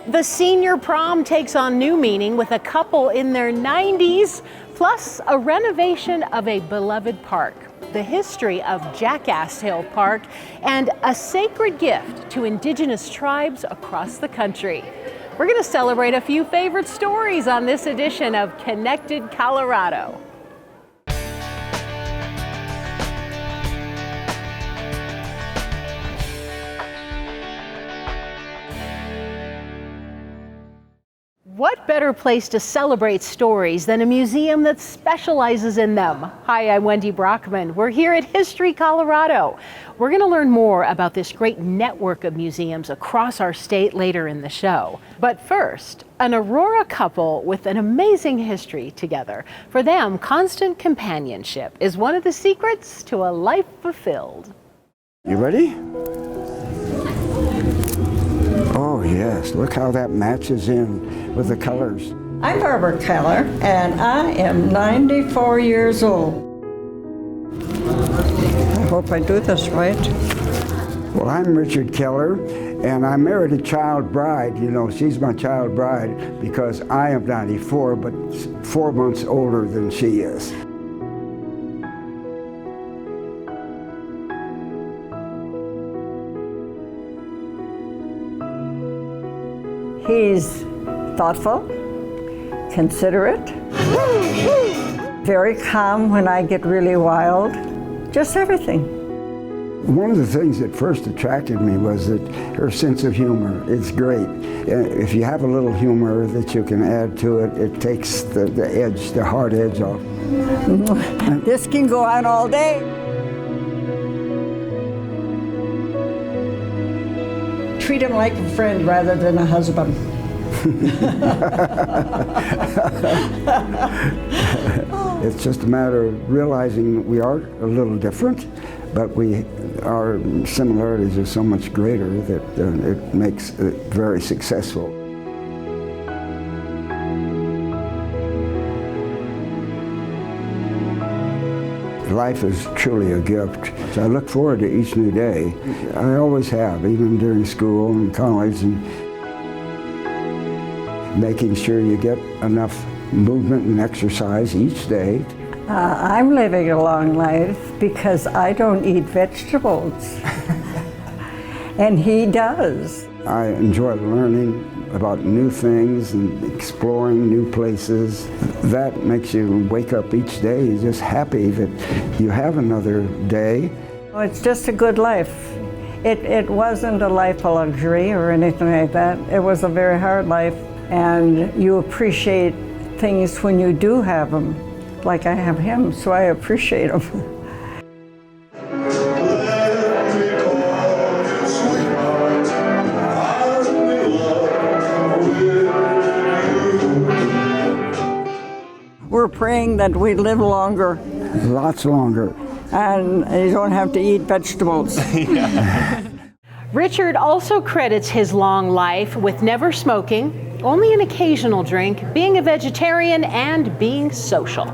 The senior prom takes on new meaning with a couple in their 90s, plus a renovation of a beloved park, the history of Jackass Hill Park, and a sacred gift to indigenous tribes across the country. We're going to celebrate a few favorite stories on this edition of Connected Colorado. What better place to celebrate stories than a museum that specializes in them? Hi, I'm Wendy Brockman. We're here at History Colorado. We're going to learn more about this great network of museums across our state later in the show. But first, an Aurora couple with an amazing history together. For them, constant companionship is one of the secrets to a life fulfilled. You ready? Oh yes, look how that matches in with the colors. I'm Barbara Keller, and I am 94 years old. I hope I do this right. Well, I'm Richard Keller, and I married a child bride. You know, she's my child bride because I am 94, but 4 months older than she is. He's thoughtful, considerate, very calm when I get really wild, just everything. One of the things that first attracted me was that her sense of humor. It's great. If you have a little humor that you can add to it, it takes the edge, the hard edge off. This can go on all day. Treat him like a friend rather than a husband. It's just a matter of realizing we are a little different, but our similarities are so much greater that it makes it very successful. Life is truly a gift. I look forward to each new day. I always have, even during school and college, and making sure you get enough movement and exercise each day. I'm living a long life because I don't eat vegetables. And he does. I enjoy learning about new things and exploring new places. That makes you wake up each day just happy that you have another day. It's just a good life. It wasn't a life of luxury or anything like that. It was a very hard life, and you appreciate things when you do have them. Like I have him, so I appreciate him. We're praying that we live longer. Lots longer. And you don't have to eat vegetables. Richard also credits his long life with never smoking, only an occasional drink, being a vegetarian, and being social.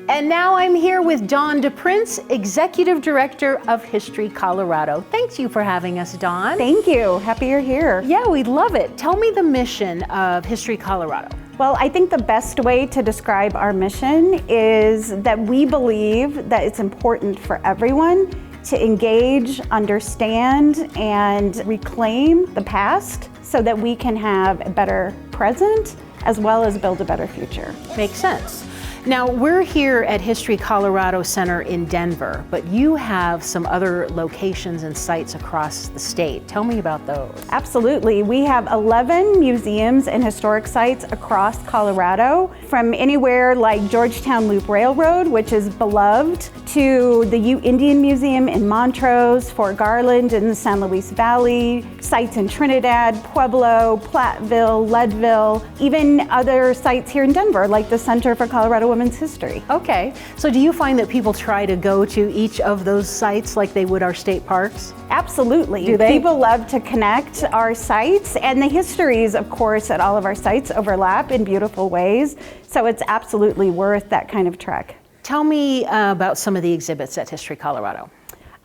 And now I'm here with Dawn DePrince, Executive Director of History Colorado. Thank you for having us, Dawn. Thank you. Happy you're here. Yeah, we love it. Tell me the mission of History Colorado. Well, I think the best way to describe our mission is that we believe that it's important for everyone to engage, understand, and reclaim the past so that we can have a better present as well as build a better future. Makes sense. Now, we're here at History Colorado Center in Denver, but you have some other locations and sites across the state. Tell me about those. Absolutely. We have 11 museums and historic sites across Colorado, from anywhere like Georgetown Loop Railroad, which is beloved, to the Indian Museum in Montrose, Fort Garland in the San Luis Valley, sites in Trinidad, Pueblo, Platteville, Leadville, even other sites here in Denver, like the Center for Colorado Women's History. Okay, so do you find that people try to go to each of those sites like they would our state parks? Absolutely. Do they? People love to connect our sites, and the histories, of course, at all of our sites overlap in beautiful ways, so it's absolutely worth that kind of trek. Tell me about some of the exhibits at History Colorado.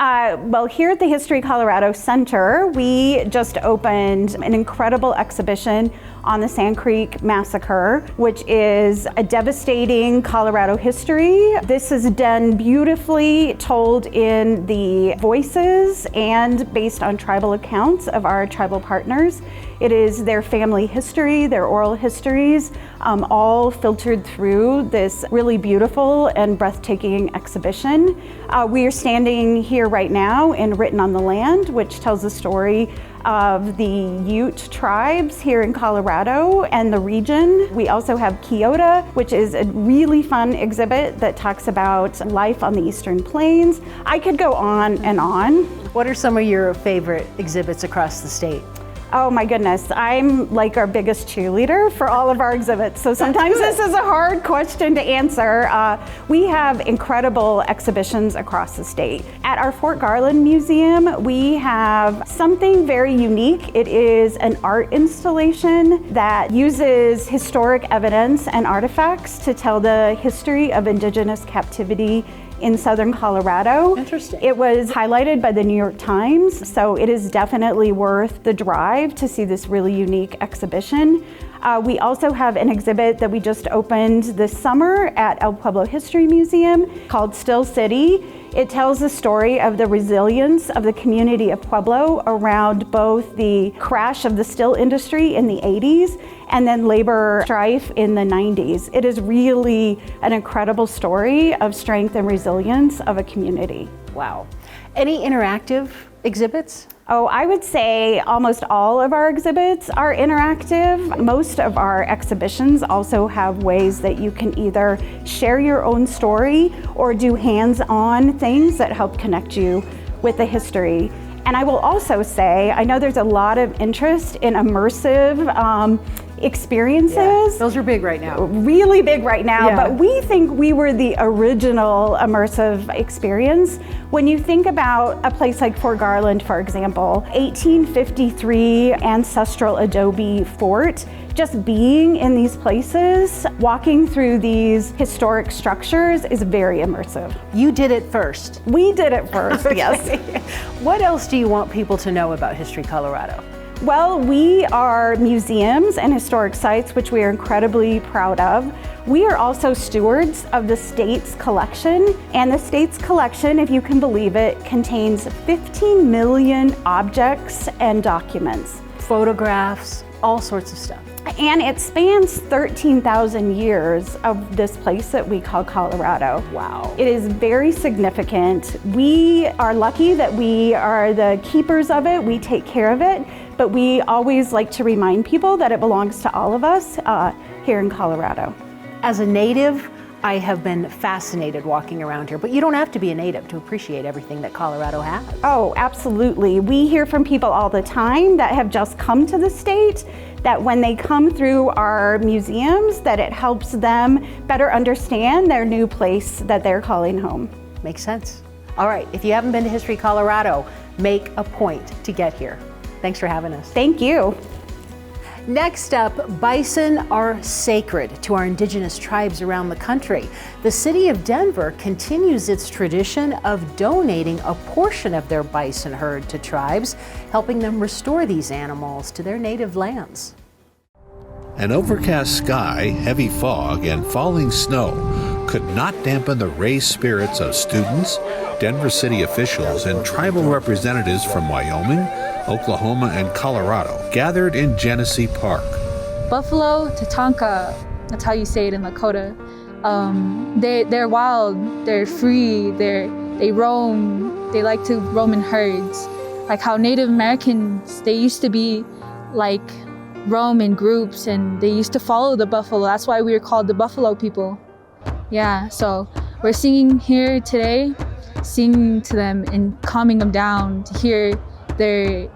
Well, here at the History Colorado Center, we just opened an incredible exhibition on the Sand Creek Massacre, which is a devastating Colorado history. This is done beautifully, told in the voices and based on tribal accounts of our tribal partners. It is their family history, their oral histories, all filtered through this really beautiful and breathtaking exhibition. We are standing here right now in Written on the Land, which tells the story of the Ute tribes here in Colorado and the region. We also have Kyoto, which is a really fun exhibit that talks about life on the Eastern Plains. I could go on and on. What are some of your favorite exhibits across the state? Oh my goodness, I'm like our biggest cheerleader for all of our exhibits. So sometimes this is a hard question to answer. We have incredible exhibitions across the state. At our Fort Garland Museum, we have something very unique. It is an art installation that uses historic evidence and artifacts to tell the history of indigenous captivity in southern Colorado. Interesting. It was highlighted by the New York Times, so it is definitely worth the drive to see this really unique exhibition. We also have an exhibit that we just opened this summer at El Pueblo History Museum called Still City. It tells the story of the resilience of the community of Pueblo around both the crash of the still industry in the 80s and then labor strife in the 90s. It is really an incredible story of strength and resilience of a community. Wow. Any interactive exhibits? Oh, I would say almost all of our exhibits are interactive. Most of our exhibitions also have ways that you can either share your own story or do hands-on things that help connect you with the history. And I will also say, I know there's a lot of interest in immersive experiences. Yeah, those are big right now. Really big right now, Yeah. but we think we were the original immersive experience. When you think about a place like Fort Garland, for example, 1853 ancestral adobe fort, just being in these places, walking through these historic structures is very immersive. You did it first. We did it first, yes. What else do you want people to know about History Colorado? Well, we are museums and historic sites, which we are incredibly proud of. We are also stewards of the state's collection, and the state's collection, if you can believe it, contains 15 million objects and documents. Photographs, all sorts of stuff. And it spans 13,000 years of this place that we call Colorado. Wow. It is very significant. We are lucky that we are the keepers of it. We take care of it, but we always like to remind people that it belongs to all of us here in Colorado. As a native, I have been fascinated walking around here, but you don't have to be a native to appreciate everything that Colorado has. Oh, absolutely. We hear from people all the time that have just come to the state, that when they come through our museums, that it helps them better understand their new place that they're calling home. Makes sense. All right, if you haven't been to History Colorado, make a point to get here. Thanks for having us. Thank you. Next up, bison are sacred to our indigenous tribes around the country. The city of Denver continues its tradition of donating a portion of their bison herd to tribes, helping them restore these animals to their native lands. An overcast sky, heavy fog, and falling snow could not dampen the raised spirits of students, Denver city officials, and tribal representatives from Wyoming, Oklahoma, and Colorado gathered in Jackass Park. Buffalo, Tatanka, that's how you say it in Lakota. They're wild, they're free, they roam, they like to roam in herds. Like how Native Americans, they used to be like roam in groups and they used to follow the buffalo. That's why we were called the Buffalo people. Yeah, so we're singing here today, singing to them and calming them down to hear their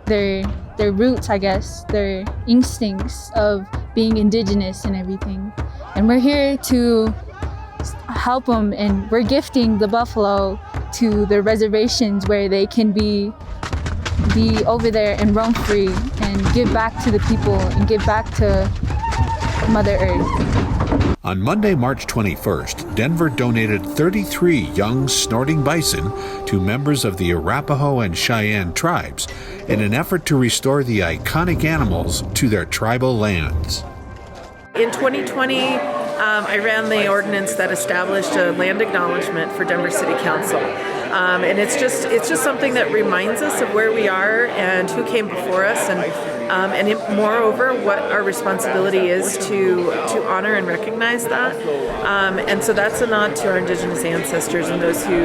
roots, I guess, their instincts of being indigenous and everything. And we're here to help them, and we're gifting the buffalo to the reservations where they can be over there and roam free and give back to the people and give back to Mother Earth. On Monday, March 21st, Denver donated 33 young snorting bison to members of the Arapaho and Cheyenne tribes in an effort to restore the iconic animals to their tribal lands. In 2020, I ran the ordinance that established a land acknowledgement for Denver City Council. And it's just something that reminds us of where we are and who came before us, and moreover, what our responsibility is to honor and recognize that. And so that's a nod to our indigenous ancestors and those who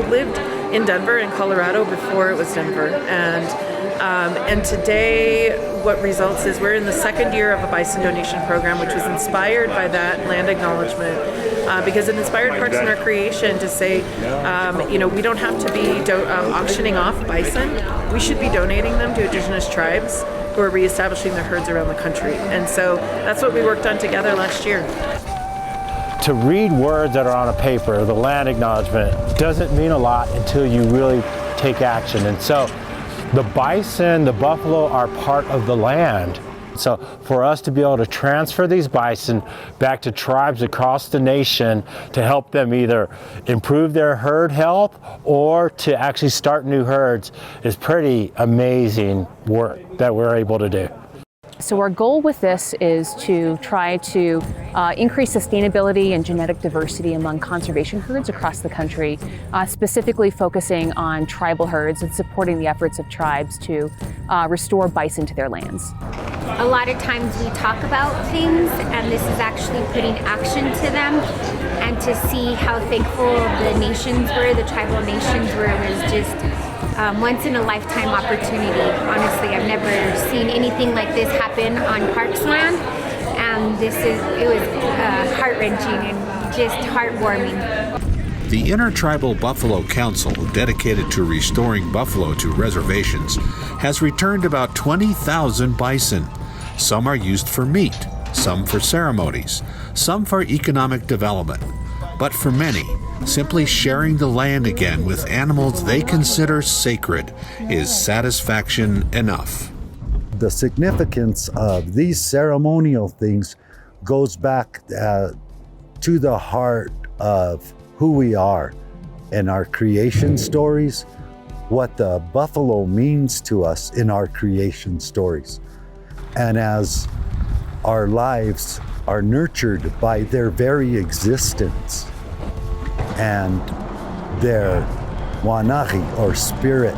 lived in Denver and Colorado before it was Denver. And today, what results is we're in the second year of a bison donation program, which was inspired by that land acknowledgement, because it inspired Parks and Recreation to say, we don't have to be auctioning off bison. We should be donating them to indigenous tribes who are reestablishing their herds around the country. And so that's what we worked on together last year. To read words that are on a paper, the land acknowledgement, doesn't mean a lot until you really take action. And so the bison, the buffalo are part of the land. So for us to be able to transfer these bison back to tribes across the nation to help them either improve their herd health or to actually start new herds is pretty amazing work that we're able to do. So our goal with this is to try to increase sustainability and genetic diversity among conservation herds across the country, specifically focusing on tribal herds and supporting the efforts of tribes to restore bison to their lands. A lot of times we talk about things, and this is actually putting action to them, and to see how thankful the nations were, the tribal nations were, was just once in a lifetime opportunity. Honestly, I've never seen anything like this happen on Parks land, and it was heart-wrenching and just heartwarming. The Intertribal Buffalo Council, dedicated to restoring buffalo to reservations, has returned about 20,000 bison. Some are used for meat, some for ceremonies, some for economic development. But for many, simply sharing the land again with animals they consider sacred is satisfaction enough. The significance of these ceremonial things goes back to the heart of who we are and our creation stories, what the buffalo means to us in our creation stories. And as our lives are nurtured by their very existence, and their wanahi, or spirit,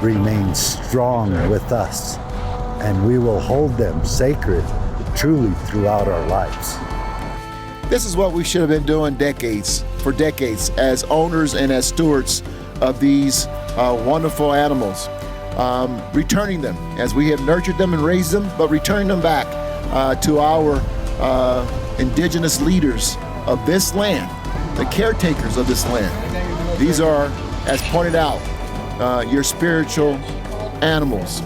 remains strong with us, and we will hold them sacred truly throughout our lives. This is what we should have been doing for decades, as owners and as stewards of these wonderful animals. Returning them as we have nurtured them and raised them, but returning them back to our indigenous leaders of this land, the caretakers of this land. These are, as pointed out, your spiritual animals.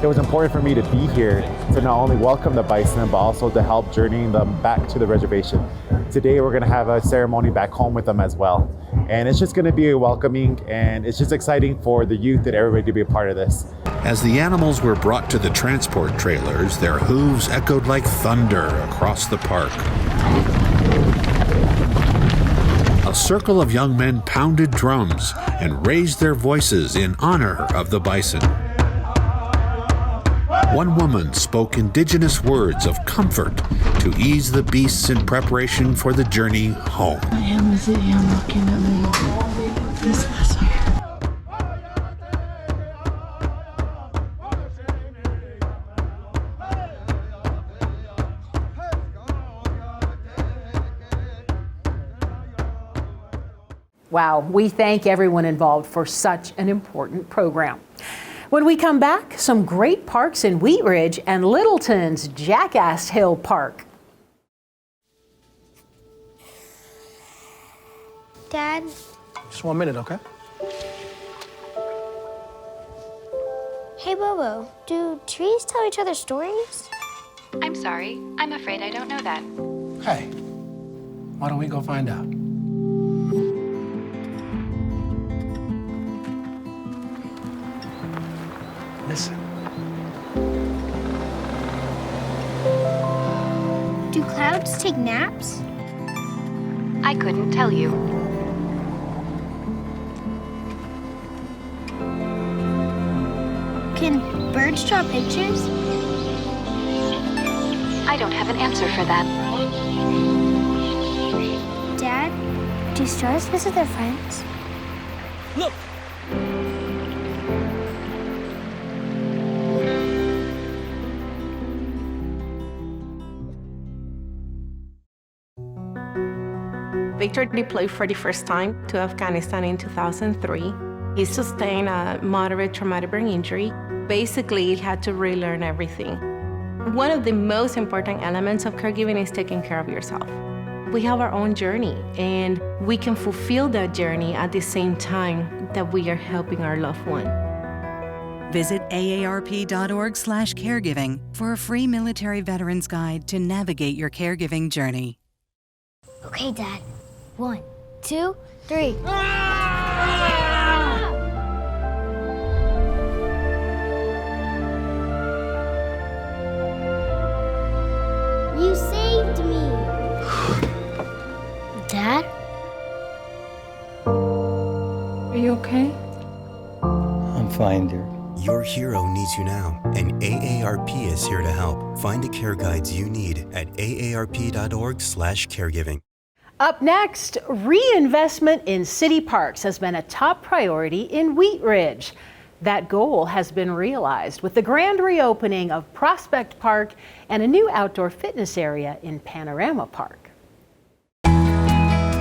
It was important for me to be here to not only welcome the bison, but also to help journeying them back to the reservation. Today we're going to have a ceremony back home with them as well. And it's just going to be welcoming, and it's just exciting for the youth and everybody to be a part of this. As the animals were brought to the transport trailers, their hooves echoed like thunder across the park. A circle of young men pounded drums and raised their voices in honor of the bison. One woman spoke indigenous words of comfort to ease the beasts in preparation for the journey home. Wow, we thank everyone involved for such an important program. When we come back, some great parks in Wheat Ridge and Littleton's Jackass Hill Park. Dad? Just 1 minute, okay? Hey, Bobo, do trees tell each other stories? I'm sorry. I'm afraid I don't know that. Hey, why don't we go find out? Listen. Do clouds take naps? I couldn't tell you. Can birds draw pictures? I don't have an answer for that. Dad, do stars visit their friends? Look! Victor deployed for the first time to Afghanistan in 2003. He sustained a moderate traumatic brain injury. Basically, he had to relearn everything. One of the most important elements of caregiving is taking care of yourself. We have our own journey, and we can fulfill that journey at the same time that we are helping our loved one. Visit aarp.org/caregiving for a free military veterans guide to navigate your caregiving journey. Okay, Dad. 1, 2, 3. You saved me! Dad? Are you okay? I'm fine, dear. Your hero needs you now, and AARP is here to help. Find the care guides you need at aarp.org/caregiving. Up next, reinvestment in city parks has been a top priority in Wheat Ridge. That goal has been realized with the grand reopening of Prospect Park and a new outdoor fitness area in Panorama Park.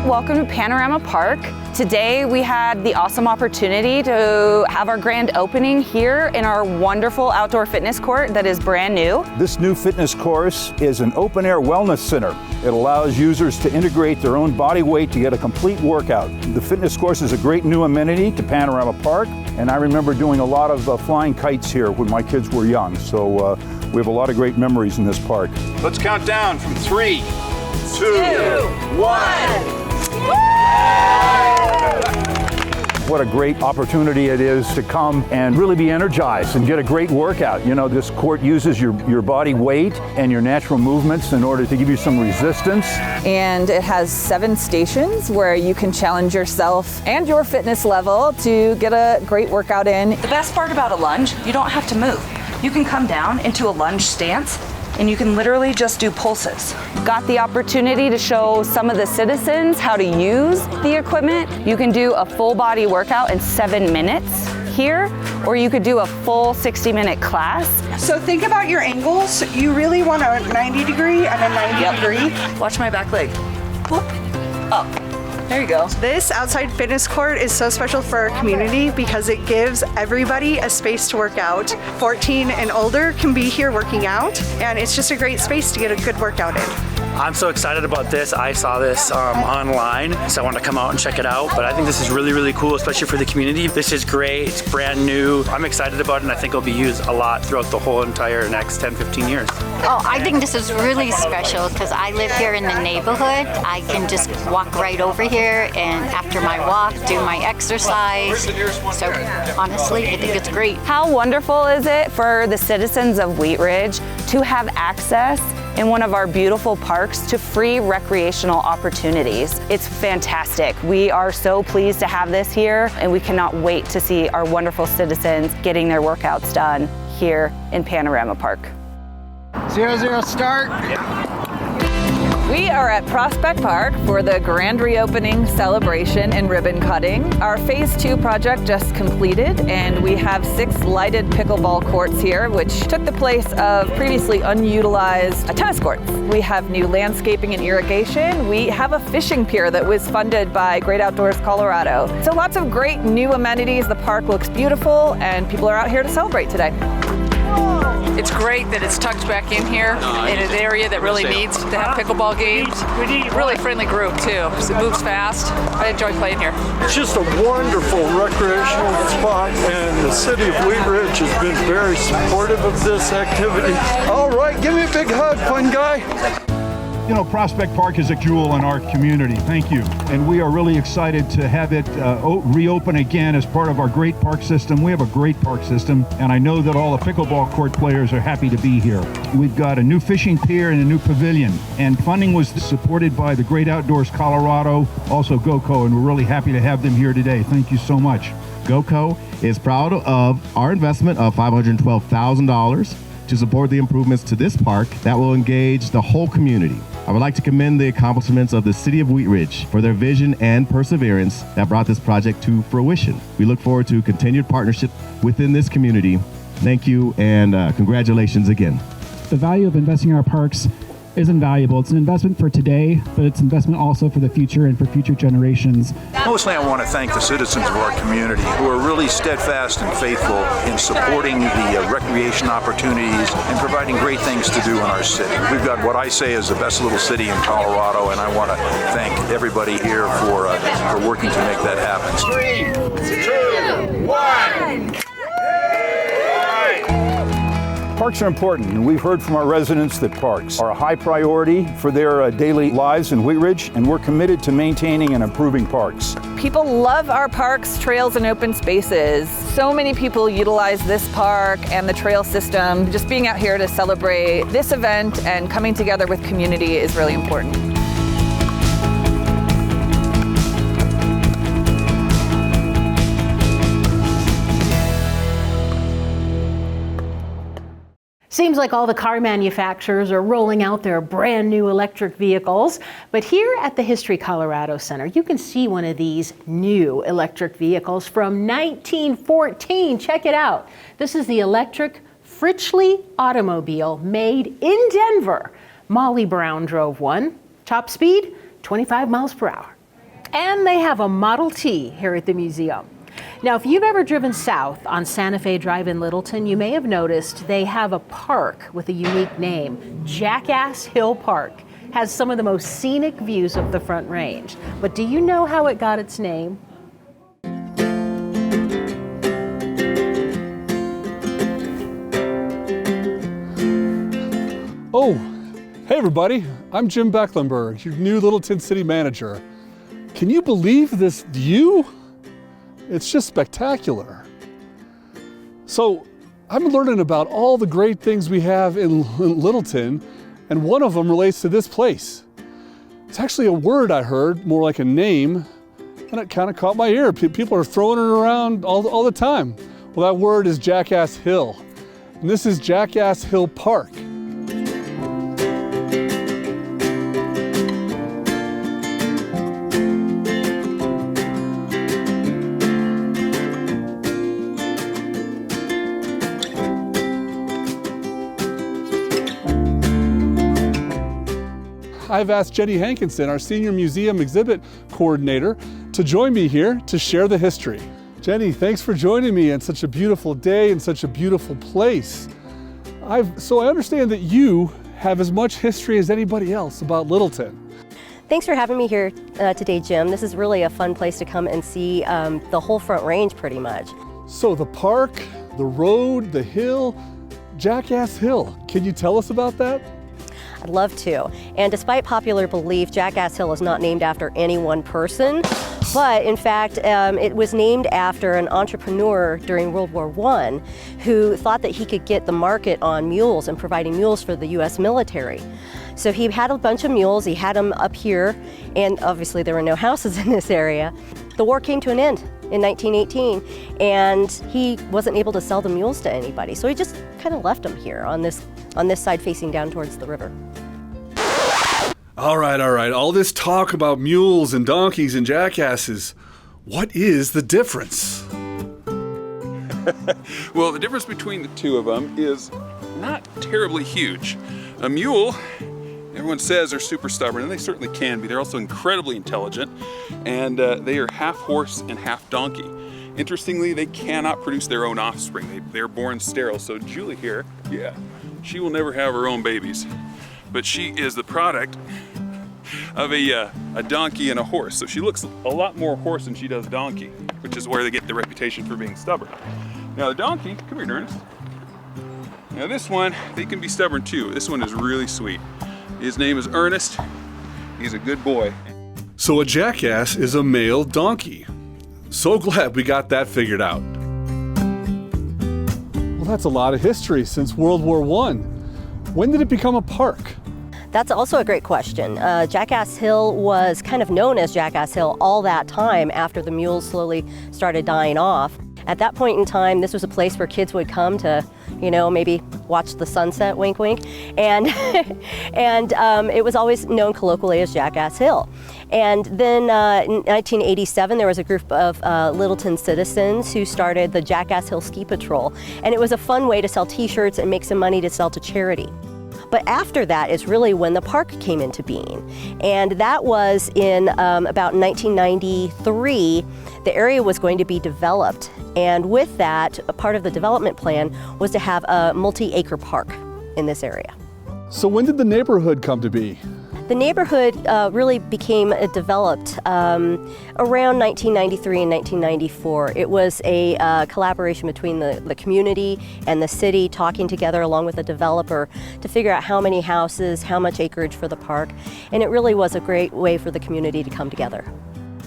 Welcome to Panorama Park. Today we had the awesome opportunity to have our grand opening here in our wonderful outdoor fitness court that is brand new. This new fitness course is an open-air wellness center. It allows users to integrate their own body weight to get a complete workout. The fitness course is a great new amenity to Panorama Park, and I remember doing a lot of flying kites here when my kids were young, so we have a lot of great memories in this park. Let's count down from 3, 2, 1. What a great opportunity it is to come and really be energized and get a great workout. You know, this court uses your body weight and your natural movements in order to give you some resistance. And it has 7 stations where you can challenge yourself and your fitness level to get a great workout in. The best part about a lunge, you don't have to move. You can come down into a lunge stance and you can literally just do pulses. Got the opportunity to show some of the citizens how to use the equipment. You can do a full body workout in 7 minutes here, or you could do a full 60-minute class. So think about your angles. You really want a 90 degree and a 90 degree. Watch my back leg. Whoop. Up. There you go. This outside fitness court is so special for our community because it gives everybody a space to work out. 14 and older can be here working out, and it's just a great space to get a good workout in. I'm so excited about this. I saw this online, so I want to come out and check it out. But I think this is really, really cool, especially for the community. This is great. It's brand new. I'm excited about it, and I think it'll be used a lot throughout the whole entire next 10, 15 years. Oh, I think this is really special because I live here in the neighborhood. I can just walk right over here and after my walk, do my exercise. So honestly, I think it's great. How wonderful is it for the citizens of Wheat Ridge to have access in one of our beautiful parks to free recreational opportunities? It's fantastic. We are so pleased to have this here, and we cannot wait to see our wonderful citizens getting their workouts done here in Panorama Park. 0-0 start. We are at Prospect Park for the grand reopening celebration and ribbon cutting. Our phase 2 project just completed, and we have 6 lighted pickleball courts here, which took the place of previously unutilized tennis courts. We have new landscaping and irrigation. We have a fishing pier that was funded by Great Outdoors Colorado. So lots of great new amenities. The park looks beautiful, and people are out here to celebrate today. It's great that it's tucked back in here in an area that really needs to have pickleball games. Really friendly group too. It moves fast. I enjoy playing here. It's just a wonderful recreational spot, and the city of Wheat Ridge has been very supportive of this activity. All right, give me a big hug, fun guy. You know, Prospect Park is a jewel in our community. Thank you. And we are really excited to have it reopen again as part of our great park system. We have a great park system, and I know that all the pickleball court players are happy to be here. We've got a new fishing pier and a new pavilion, and funding was supported by the Great Outdoors Colorado, also GOCO, and we're really happy to have them here today. Thank you so much. GOCO is proud of our investment of $512,000 to support the improvements to this park that will engage the whole community. I would like to commend the accomplishments of the City of Wheat Ridge for their vision and perseverance that brought this project to fruition. We look forward to continued partnership within this community. Thank you, and congratulations again. The value of investing in our parks is invaluable. It's an investment for today, but it's an investment also for the future and for future generations. Mostly I want to thank the citizens of our community who are really steadfast and faithful in supporting the recreation opportunities and providing great things to do in our city. We've got what I say is the best little city in Colorado, and I want to thank everybody here for working to make that happen. 3, 2, 1. Parks are important, and we've heard from our residents that parks are a high priority for their daily lives in Wheat Ridge, and we're committed to maintaining and improving parks. People love our parks, trails, and open spaces. So many people utilize this park and the trail system. Just being out here to celebrate this event and coming together with community is really important. Seems like all the car manufacturers are rolling out their brand new electric vehicles. But here at the History Colorado Center, you can see one of these new electric vehicles from 1914. Check it out. This is the electric Fritchley automobile made in Denver. Molly Brown drove one. Top speed, 25 miles per hour. And they have a Model T here at the museum. Now, if you've ever driven south on Santa Fe Drive in Littleton, you may have noticed they have a park with a unique name. Jackass Hill Park has some of the most scenic views of the Front Range. But do you know how it got its name? Oh, hey everybody, I'm Jim Becklenburg, your new Littleton City Manager. Can you believe this view? It's just spectacular. So I'm learning about all the great things we have in Littleton, and one of them relates to this place. It's actually a word I heard, more like a name, and it kind of caught my ear. People are throwing it around all the time. Well, that word is Jackass Hill, and this is Jackass Hill Park. I've asked Jenny Hankinson, our senior museum exhibit coordinator, to join me here to share the history. Jenny, thanks for joining me on such a beautiful day and such a beautiful place. So I understand that you have as much history as anybody else about Littleton. Thanks for having me here today, Jim. This is really a fun place to come and see the whole Front Range pretty much. So the park, the road, the hill, Jackass Hill. Can you tell us about that? I'd love to. And despite popular belief, Jackass Hill is not named after any one person, but in fact, it was named after an entrepreneur during World War I who thought that he could get the market on mules and providing mules for the US military. So he had a bunch of mules, he had them up here, and obviously there were no houses in this area. The war came to an end in 1918, and he wasn't able to sell the mules to anybody. So he just kind of left them here on this side facing down towards the river. All right. All this talk about mules and donkeys and jackasses, what is the difference? Well, the difference between the two of them is not terribly huge. A mule, everyone says they're super stubborn, and they certainly can be. They're also incredibly intelligent, and they are half horse and half donkey. Interestingly, they cannot produce their own offspring. They're born sterile. So Julie here, she will never have her own babies. But she is the product of a donkey and a horse. So she looks a lot more horse than she does donkey, which is where they get the reputation for being stubborn. Now the donkey, come here, Ernest. Now this one, they can be stubborn too. This one is really sweet. His name is Ernest. He's a good boy. So a jackass is a male donkey. So glad we got that figured out. Well, that's a lot of history since World War I. When did it become a park? That's also a great question. Jackass Hill was kind of known as Jackass Hill all that time after the mules slowly started dying off. At that point in time, this was a place where kids would come to, you know, maybe watch the sunset, wink, wink. And, it was always known colloquially as Jackass Hill. And then in 1987, there was a group of Littleton citizens who started the Jackass Hill Ski Patrol. And it was a fun way to sell t-shirts and make some money to sell to charity. But after that is really when the park came into being. And that was in about 1993. The area was going to be developed. And with that, a part of the development plan was to have a multi-acre park in this area. So when did the neighborhood come to be? The neighborhood really became developed around 1993 and 1994. It was a collaboration between the community and the city talking together along with a developer to figure out how many houses, how much acreage for the park, and it really was a great way for the community to come together.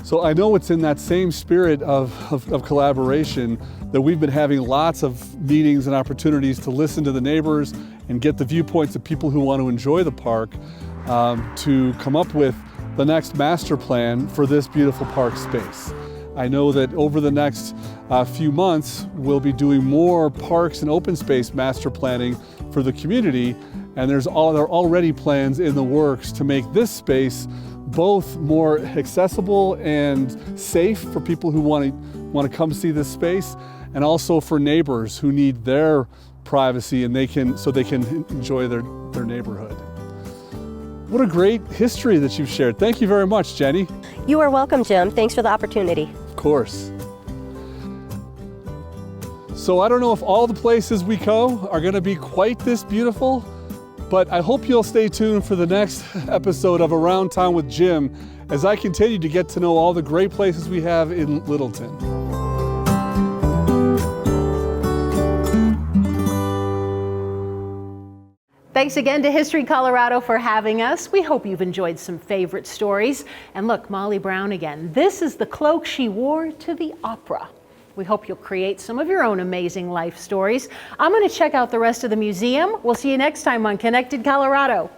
So I know it's in that same spirit of collaboration that we've been having lots of meetings and opportunities to listen to the neighbors and get the viewpoints of people who want to enjoy the park to come up with the next master plan for this beautiful park space. I know that over the next few months, we'll be doing more parks and open space master planning for the community, and there are already plans in the works to make this space both more accessible and safe for people who want to come see this space, and also for neighbors who need their privacy and so they can enjoy their neighborhood. What a great history that you've shared. Thank you very much, Jenny. You are welcome, Jim. Thanks for the opportunity. Of course. So I don't know if all the places we go are going to be quite this beautiful, but I hope you'll stay tuned for the next episode of Around Town with Jim as I continue to get to know all the great places we have in Littleton. Thanks again to History Colorado for having us. We hope you've enjoyed some favorite stories. And look, Molly Brown again. This is the cloak she wore to the opera. We hope you'll create some of your own amazing life stories. I'm going to check out the rest of the museum. We'll see you next time on Connected Colorado.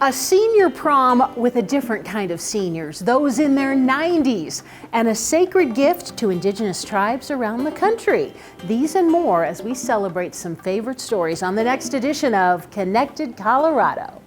A senior prom with a different kind of seniors, those in their 90s, and a sacred gift to indigenous tribes around the country. These and more as we celebrate some favorite stories on the next edition of Connected Colorado.